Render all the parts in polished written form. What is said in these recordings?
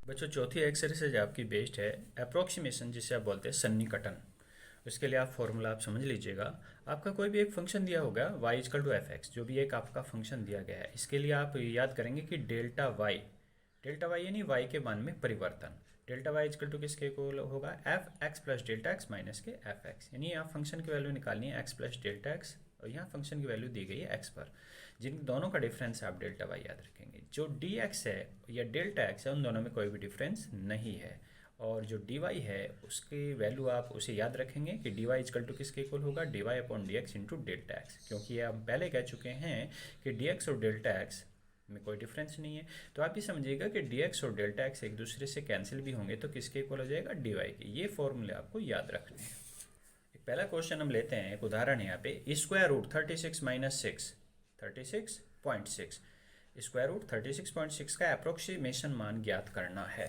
बच्चों चौथी एक्सरसाइज आपकी बेस्ड है अप्रोक्सीमेशन, जिसे आप बोलते हैं सन्निकटन। उसके लिए आप फॉर्मूला आप समझ लीजिएगा। आपका कोई भी एक फंक्शन दिया होगा y equal to f x, जो भी एक आपका फंक्शन दिया गया है, इसके लिए आप याद करेंगे कि डेल्टा वाई यानी y के मान में परिवर्तन। डेल्टा वाई इजकल टू किसके इक्वल होगा, F x plus delta x minus के एफ एक्स, यानी यहाँ फंक्शन की वैल्यू निकालनी है एक्स प्लस डेल्टा एक्स, और यहाँ फंक्शन की वैल्यू दी गई है एक्स पर। जिन दोनों का डिफरेंस है आप डेल्टा वाई याद रखेंगे। जो डी एक्स है या डेल्टा एक्स है, उन दोनों में कोई भी डिफरेंस नहीं है। और जो डी वाई है उसकी वैल्यू आप उसे याद रखेंगे कि डी वाई इजकल टू किसके इक्वल होगा, d y upon d x into delta x, क्योंकि ये हम पहले कह चुके हैं कि डी एक्स और डेल्टा एक्स में कोई डिफरेंस नहीं है। तो आप ये समझिएगा कि डी एक्स और डेल्टा एक्स एक दूसरे से कैंसिल भी होंगे तो किसके इक्वल हो जाएगा, डी वाई के। ये फॉर्मूले आपको याद रखने हैं। एक पहला क्वेश्चन हम लेते हैं, एक उदाहरण है यहाँ पे, square root 36 minus 6 36.6, square root 36.6 का अप्रोक्सीमेशन मान ज्ञात करना है।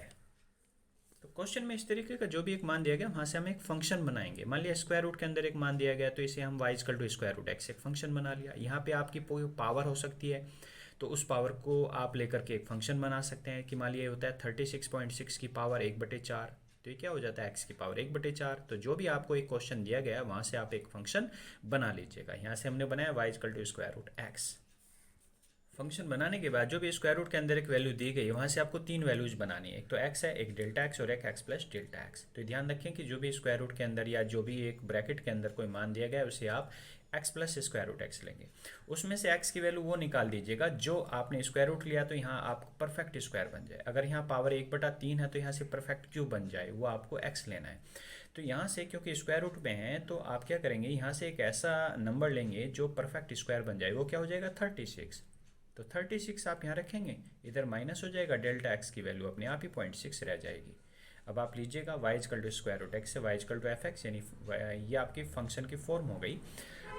तो क्वेश्चन में इस तरीके का जो भी एक मान दिया गया, वहाँ से हम एक फंक्शन बनाएंगे। मान लिया स्क्वायर रूट के अंदर एक मान दिया गया, तो इसे हम y equal to square root x एक फंक्शन बना लिया। यहाँ पे आपकी पावर हो सकती है, तो उस पावर को आप लेकर के एक फंक्शन बना सकते हैं कि मान लिया होता है 36.6 की पावर 1/4, तो ये क्या हो जाता है x की पावर 1/4। तो जो भी आपको एक क्वेश्चन दिया गया वहाँ से आप एक फंक्शन बना लीजिएगा। यहाँ से हमने बनाया y equal to square root x. Function बनाने के बाद जो भी स्क्वायर रूट के अंदर एक वैल्यू दी गई, वहाँ से आपको तीन वैल्यूज बनानी है। एक तो x है, एक डेल्टा x और एक x प्लस डेल्टा x। तो ध्यान रखें कि जो भी स्क्वायर रूट के अंदर या जो भी एक ब्रैकेट के अंदर कोई मान दिया गया है, उसे आप x plus square root x लेंगे। उसमें से x की वैल्यू वो निकाल दीजिएगा जो आपने स्क्वायर रूट लिया, तो यहाँ आपको परफेक्ट स्क्वायर बन जाए। अगर यहाँ पावर 1/3 है तो यहाँ से परफेक्ट क्यूब बन जाए, वो आपको x लेना है। तो यहाँ से क्योंकि स्क्वायर रूट में है, तो आप क्या करेंगे, यहाँ से एक ऐसा नंबर लेंगे जो परफेक्ट स्क्वायर बन जाए। वो क्या हो जाएगा, 36। तो 36 आप यहाँ रखेंगे, इधर माइनस हो जाएगा, डेल्टा एक्स की वैल्यू अपने आप ही 0.6 रह जाएगी। अब आप लीजिएगा y equal to square root x से y equal to f x, यानी ये आपकी फंक्शन की फॉर्म हो गई।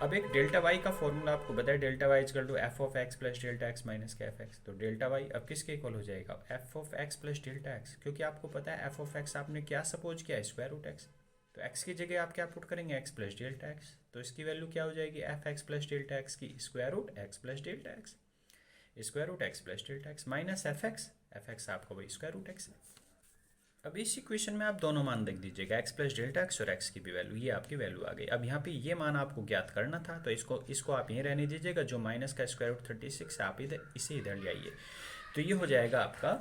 अब एक डेल्टा y का फॉर्मूला आपको बताया, delta y equal to f of x plus delta x minus के एफ एक्स। तो डेल्टा y अब किसके इक्वल हो जाएगा, f of x plus delta x, क्योंकि आपको पता है एफ ऑफ एक्स आपने क्या सपोज किया है, स्क्वायर रूट एक्स। तो x की जगह आप क्या पुट करेंगे, x प्लस डेल्टा एक्स। तो इसकी वैल्यू क्या हो जाएगी, f x plus delta x की square root x plus delta x, square root x plus delta x minus f x आपका वही स्क्वायर रूट एक्स है। अब इस इक्वेशन में आप दोनों मान देख दीजिएगा, एक्स प्लस डेल्टा एक्स और एक्स की भी वैल्यू, ये आपकी वैल्यू आ गई। अब यहाँ पे ये मान आपको ज्ञात करना था, तो इसको आप यहीं रहने दीजिएगा। जो माइनस का स्क्वायर रूट 36 आप इसे इधर ले आइए, तो ये हो जाएगा आपका,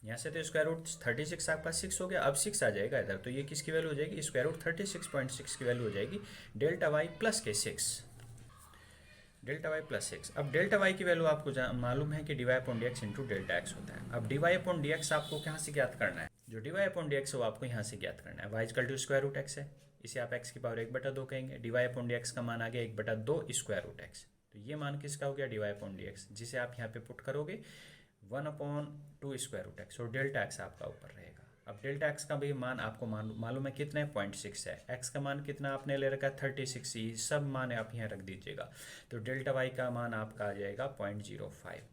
यहाँ से तो स्क्वायर रूट 36 आपका 6 हो गया, अब 6 आ जाएगा इधर, तो ये किसकी वैल्यू हो जाएगी, स्क्वायर रूट 36.6 की वैल्यू हो जाएगी डेल्टा वाई प्लस के 6, डेल्टा वाई प्लस 6। अब डेल्टा वाई की वैल्यू आपको मालूम है कि d y upon d x into delta x होता है। अब d y upon d x आपको कहाँ से ज्ञात करना है, जो d y upon d x वो आपको यहाँ से ज्ञात करना है। Y equal to square root x है, इसे आप एक्स की पावर 1/2 कहेंगे। D y upon d x का मान आ गया 1/2 स्क्वायर रूट एक्स। तो ये मान किसका हो गया, d y upon d x, जिसे आप यहाँ पे पुट करोगे 1/2 स्क्वायर रूट एक्स, और डेल्टा एक्स आपका ऊपर रहेगा। अब डेल्टा एक्स का भी मान आपको मालूम है कितना है, 0.6 है। एक्स का मान कितना आपने ले रखा है, 36, ये सब मान आप यहाँ रख दीजिएगा। तो डेल्टा वाई का मान आपका आ जाएगा 0.05,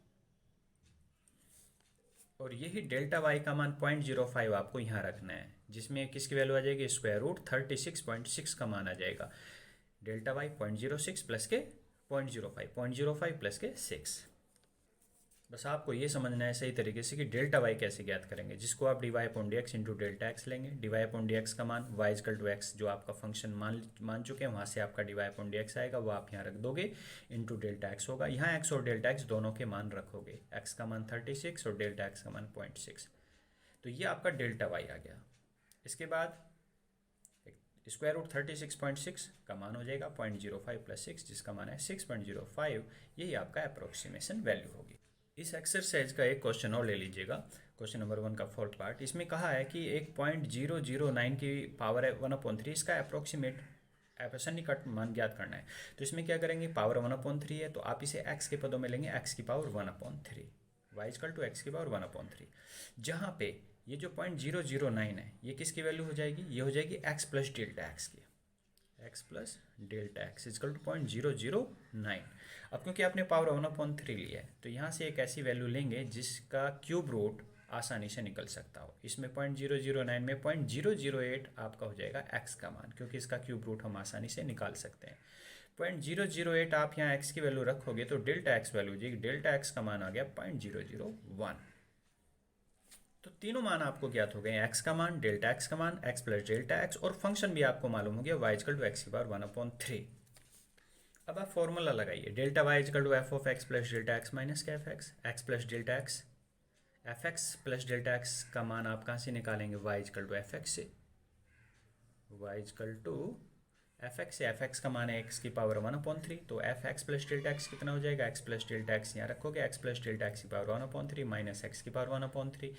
और यही डेल्टा वाई का मान 0.05 आपको यहाँ रखना है, जिसमें किसकी वैल्यू आ जाएगी, स्क्वायर रूट 36.6 का मान आ जाएगा। डेल्टा वाई 0.06 प्लस के 0.05 प्लस के 6। बस आपको ये समझना है सही तरीके से कि डेल्टा वाई कैसे ज्ञात करेंगे, जिसको आप d y upon d x into delta x लेंगे। D y upon d x का मान वाई इजकल टू एक्स, जो आपका फंक्शन मान चुके हैं, वहाँ से आपका d y upon d x आएगा, वो आप यहाँ रख दोगे, इंटू डेल्टा एक्स होगा। यहाँ एक्स और डेल्टा एक्स दोनों के मान रखोगे, एक्स का मान 36 और डेल्टा एक्स का मान 0.6। तो ये आपका डेल्टा वाई आ गया। इसके बाद स्क्वायर रूट 36.6 का मान हो जाएगा 0.05 प्लस 6, जिसका मान है 6.05। यही आपका अप्रोक्सीमेशन वैल्यू होगी। इस एक्सरसाइज का एक क्वेश्चन और ले लीजिएगा, क्वेश्चन नंबर 1 का फोर्थ पार्ट। इसमें कहा है कि एक 0.009 की पावर है 1/3, इसका अप्रोक्सीमेट सन्निकट मान ज्ञात करना है। तो इसमें क्या करेंगे, पावर 1/3 है, तो आप इसे x के पदों में लेंगे, x की power 1/3, y equal to x की पावर 1/3। जहाँ पे ये जो 0.009 है, ये किसकी वैल्यू हो जाएगी, ये हो जाएगी x प्लस डेल्टा एक्स की, x plus delta x equal to 0.009। अब क्योंकि आपने पावर 1/3 लिया है, तो यहाँ से एक ऐसी वैल्यू लेंगे जिसका क्यूब रूट आसानी से निकल सकता हो। इसमें 0.009 में 0.008 आपका हो जाएगा x का मान, क्योंकि इसका क्यूब रूट हम आसानी से निकाल सकते हैं। 0.008 आप यहाँ x की वैल्यू रखोगे तो डेल्टा एक्स वैल्यू हो जाएगी, डेल्टा एक्स का मान आ गया 0.001। तो तीनों मान आपको ज्ञात हो गए, एक्स का मान, डेल्टा एक्स का मान, एक्स प्लस डेल्टा एक्स, और फंक्शन भी आपको मालूम हो गया वाई इक्वल टू एक्स की पावर 1/3। अब आप फॉर्मूला लगाइए, delta y equal to f of x plus delta x minus का f x, x plus delta x, f x plus delta x का मान आप कहाँ से निकालेंगे, y equal to f x से, y equal to f x से, f x का मान है एक्स की पावर 1/3, तो F x plus delta x कितना हो जाएगा, एक्स प्लस डेल्टा एक्स यहाँ रखोगे, एक्स प्लस डेल्टा एक्स की पावर 1/3 माइनस एक्स की power 1/3,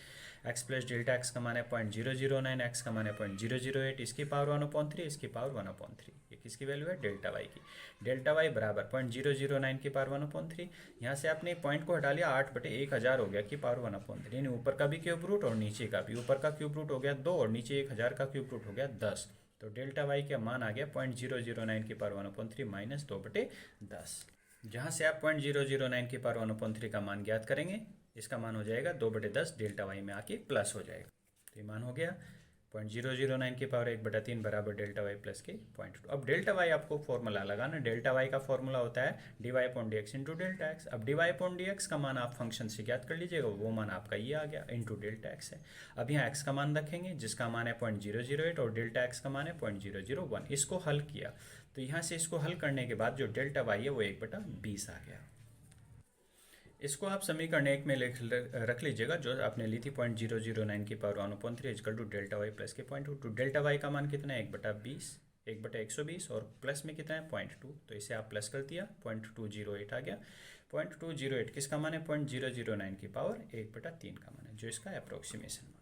x plus delta x का मान है 0.009, एक्स का मान है 0.008, इसकी पावर 1/3, इसकी पावर 1/3, ये किसकी वैल्यू है, डेल्टा वाई की। डेल्टा वाई बराबर 0.009 की पावर 1/3, यहाँ से आपने पॉइंट को हटा लिया, 8/1000 हो गया कि पावर 1/3, यानी ऊपर का भी क्यूब रूट और नीचे का भी, ऊपर का क्यूब रूट हो गया 2 और नीचे 1000 का क्यूब रूट हो गया 10, तो डेल्टा वाई का मान आ गया 0.009 की पावर 1/3 माइनस 2/10। जहाँ से आप 0.009 की पावर 1/3 का मान ज्ञात करेंगे, इसका मान हो जाएगा 2/10 डेल्टा वाई में आके प्लस हो जाएगा, तो ये मान हो गया 0.009 की पावर 1/3 बराबर डेल्टा वाई प्लस के 0.2। अब डेल्टा वाई आपको फॉर्मूला लगाना, डेल्टा वाई का फॉर्मूला होता है d y upon d x into delta x. अब d y upon d x का मान आप फंक्शन से ज्ञात कर लीजिएगा, वो मान आपका ये आ गया इंटू डेल्टा एक्स है। अब यहाँ एक्स का मान रखेंगे जिसका मान है 0.008 और डेल्टा एक्स का मान है 0.001, इसको हल किया तो यहाँ से इसको हल करने के बाद जो डेल्टा वाई है वो 1/20 आ गया। इसको आप समीकरण 1 में रख लीजिएगा, जो आपने ली थी 0.009 की power 1/3 equal to delta y plus के 0.2, तो डेल्टा वाई का मान कितना है 1/20, 1/120 और प्लस में कितना है 0.2, तो इसे आप प्लस कर दिया 0.208 आ गया। 0.208 किसका मान है 0.009 की पावर 1/3 का मान है, जो इसका अप्रोक्सीमेशन